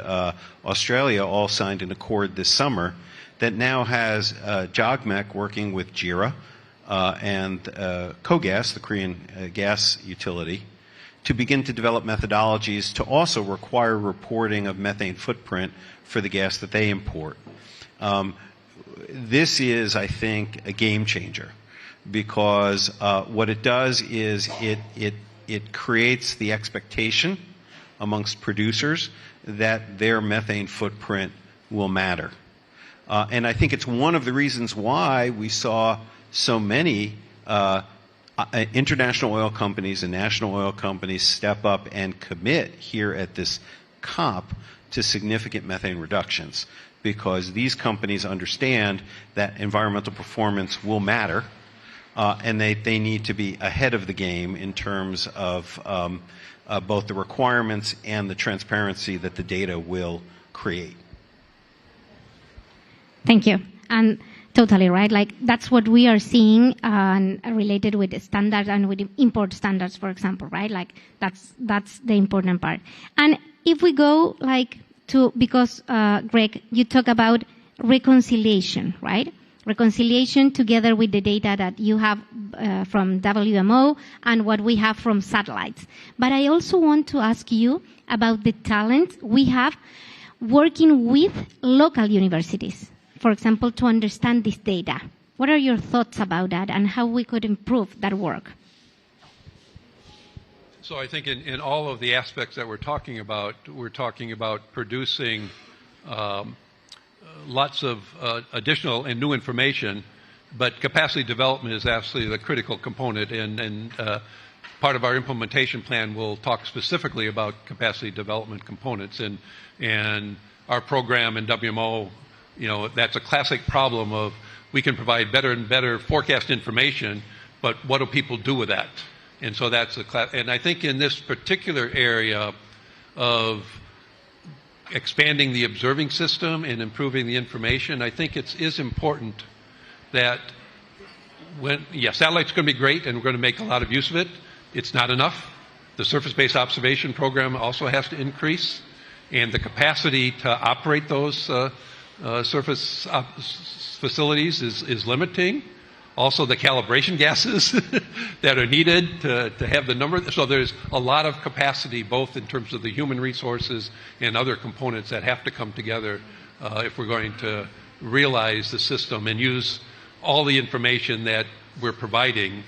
Australia all signed an accord this summer that now has JOGMEC working with JERA and KOGAS, the Korean gas utility, to begin to develop methodologies to also require reporting of methane footprint for the gas that they import. This is, I think, a game changer, because what it does is it creates the expectation amongst producers that their methane footprint will matter. And I think it's one of the reasons why we saw so many international oil companies and national oil companies step up and commit here at this COP to significant methane reductions, because these companies understand that environmental performance will matter, and they need to be ahead of the game in terms of both the requirements and the transparency that the data will create. Thank you. And totally right. Like that's what we are seeing related with standards and with import standards, for example, right? Like that's the important part. And if we go because Greg, you talk about reconciliation, right? Reconciliation together with the data that you have from WMO and what we have from satellites. But I also want to ask you about the talent we have working with local universities, for example, to understand this data. What are your thoughts about that and how we could improve that work? So I think in all of the aspects that we're talking about producing lots of additional and new information, but capacity development is absolutely the critical component, and part of our implementation plan will talk specifically about capacity development components, and our program in WMO, that's a classic problem of we can provide better and better forecast information, but what do people do with that? And so that's and I think in this particular area of expanding the observing system and improving the information, I think it is important that satellite's going to be great and we're going to make a lot of use of it. It's not enough. The surface-based observation program also has to increase, and the capacity to operate those surface facilities is limiting. Also, the calibration gases that are needed to have the number. So there's a lot of capacity, both in terms of the human resources and other components that have to come together if we're going to realize the system and use all the information that we're providing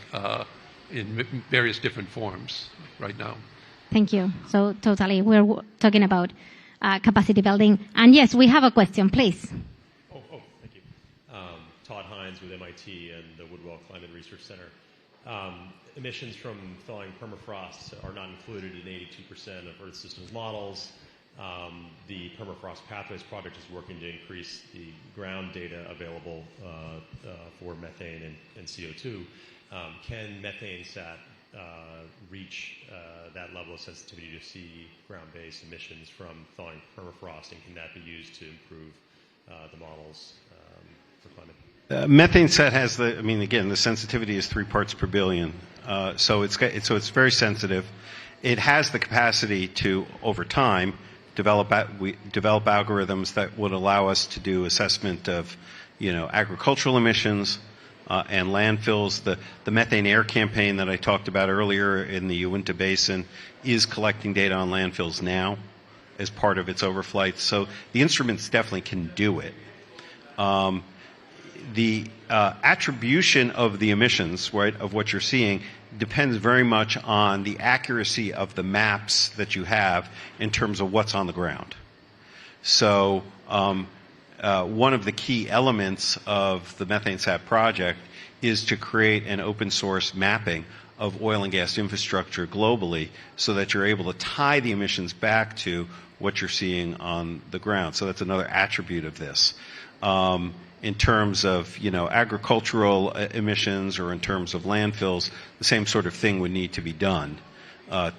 in various different forms right now. Thank you. So totally, we're talking about capacity building. And yes, we have a question, please. Thank you. Todd Hines with MIT and the Woodwell Climate Research Center. Emissions from thawing permafrost are not included in 82% of Earth systems models. The Permafrost Pathways Project is working to increase the ground data available for methane and CO2. Can MethaneSAT reach that level of sensitivity to see ground-based emissions from thawing permafrost, and can that be used to improve the models for climate? MethaneSAT has the sensitivity is 3 parts per billion, so it's very sensitive. It has the capacity to, over time, develop algorithms that would allow us to do assessment of, agricultural emissions and landfills. The methane air campaign that I talked about earlier in the Uinta Basin is collecting data on landfills now as part of its overflights. So the instruments definitely can do it. The attribution of the emissions, right, of what you're seeing depends very much on the accuracy of the maps that you have in terms of what's on the ground. So one of the key elements of the MethaneSAT project is to create an open source mapping of oil and gas infrastructure globally so that you're able to tie the emissions back to what you're seeing on the ground. So that's another attribute of this. In terms of, agricultural emissions or in terms of landfills, the same sort of thing would need to be done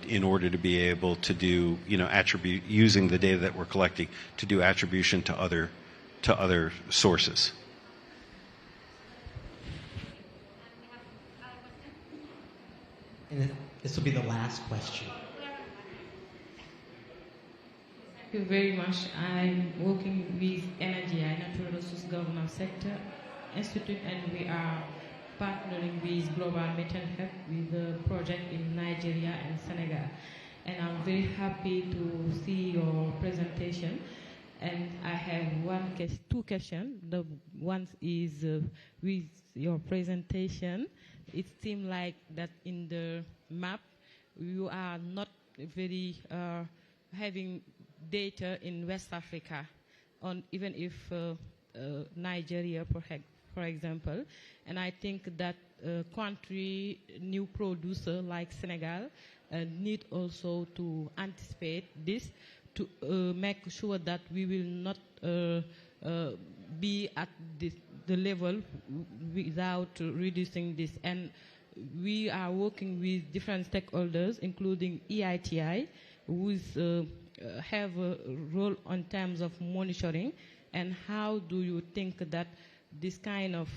in order to be able to do, using the data that we're collecting to do attribution to other sources. And this will be the last question. Thank you very much. I'm working with NIGI, Natural Resource Governance Sector Institute, and we are partnering with Global Methane Hub with the project in Nigeria and Senegal. And I'm very happy to see your presentation. And I have two questions. The one is with your presentation, it seemed like that in the map you are not very having data in West Africa, on even if Nigeria, for example, and I think that country new producer like Senegal need also to anticipate this to make sure that we will not be at the level without reducing this. And we are working with different stakeholders, including EITI, who have a role in terms of monitoring. And how do you think that this kind of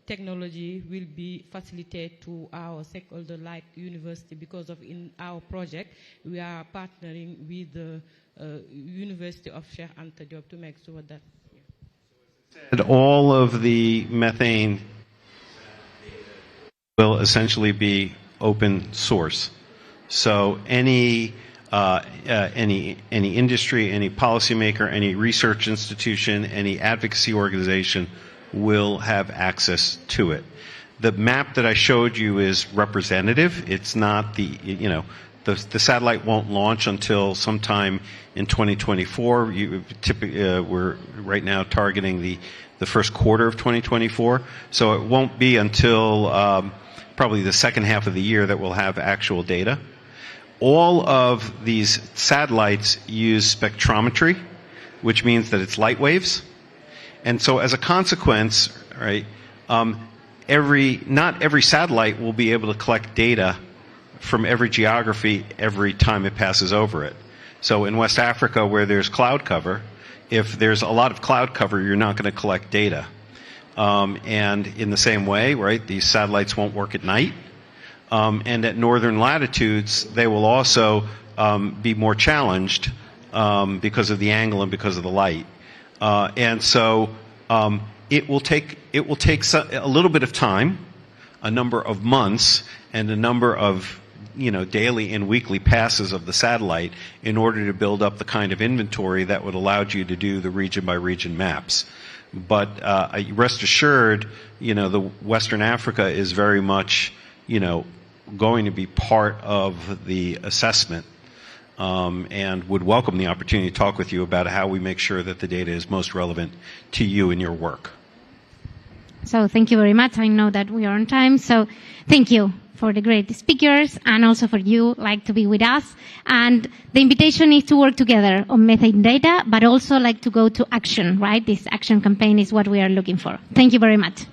technology will be facilitated to our stakeholder like university? Because of in our project we are partnering with the University of Sheikh Anta Diop to make sure that all of the methane will essentially be open source. So any industry, any policymaker, any research institution, any advocacy organization will have access to it. The map that I showed you is representative. It's not the satellite won't launch until sometime in 2024. We're right now targeting the first quarter of 2024. So it won't be until probably the second half of the year that we'll have actual data. All of these satellites use spectrometry, which means that it's light waves. And so as a consequence, right, not every satellite will be able to collect data from every geography every time it passes over it. So in West Africa, where there's cloud cover, if there's a lot of cloud cover, you're not going to collect data. And in the same way, right, these satellites won't work at night. And at northern latitudes, they will also be more challenged because of the angle and because of the light. And so it will take a little bit of time, a number of months, and a number of daily and weekly passes of the satellite in order to build up the kind of inventory that would allow you to do the region by region maps. But rest assured, the Western Africa is very much, going to be part of the assessment, and would welcome the opportunity to talk with you about how we make sure that the data is most relevant to you in your work. So thank you very much. I know that we are on time, so thank you for the great speakers and also for you to be with us. And the invitation is to work together on methane data, but also to go to action, right? This action campaign is what we are looking for. Thank you very much.